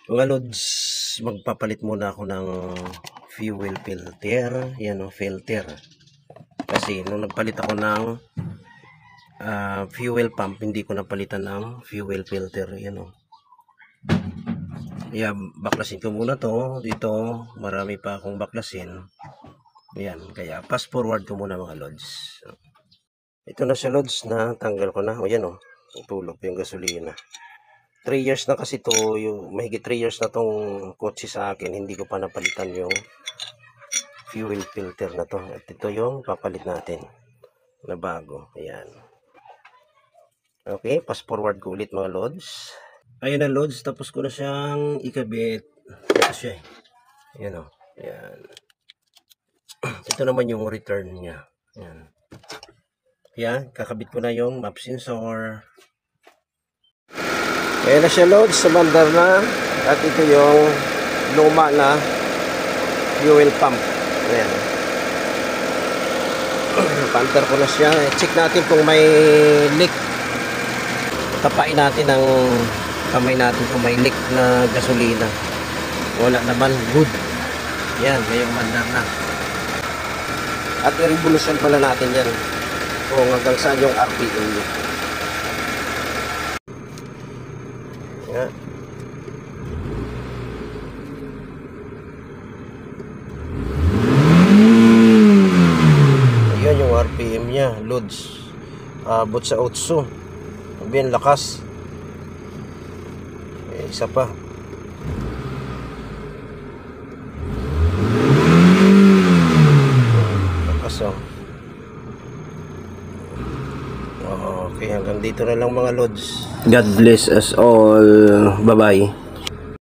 Mga lods, magpapalit muna ako ng fuel filter. Yan o, filter. Kasi nung nagpalit ako ng fuel pump, hindi ko napalitan ng fuel filter. Yan o. Kaya baklasin ko muna to. Dito, marami pa akong baklasin. Yan, kaya fast forward ko muna mga lods. Ito na siya lods, na tanggal ko na. O yan o, tulog yung gasolina. 3 years na kasi to, yung mahigit 3 years na tong kotse sa akin, hindi ko pa napalitan yung fuel filter na to. At ito yung papalit natin na bago. Ayan. Okay, fast forward ko ulit mga lods. Ayan na lods, tapos ko na siyang ikabit. Ito siya. Ayan o. Ayan. Ito naman yung return niya. Ayan. Ayan, kakabit ko na yung map sensor. Ayan na siya loads, sumandar na. At ito yung luma na fuel pump. Ayan. Pantar ko na siya. Check natin kung may leak. Tapain natin ang kamay natin kung may leak na gasolina. Wala naman, good. Yan, ngayong mandar na. At i-revolution pala natin yan kung hanggang saan yung RPM niya. Yan. Ayan yung RPM niya, loads. Abot sa 8. Bien lakas. Isa pa. Lakas oh. Okay, hanggang dito na lang mga loads. God bless us all. Bye-bye.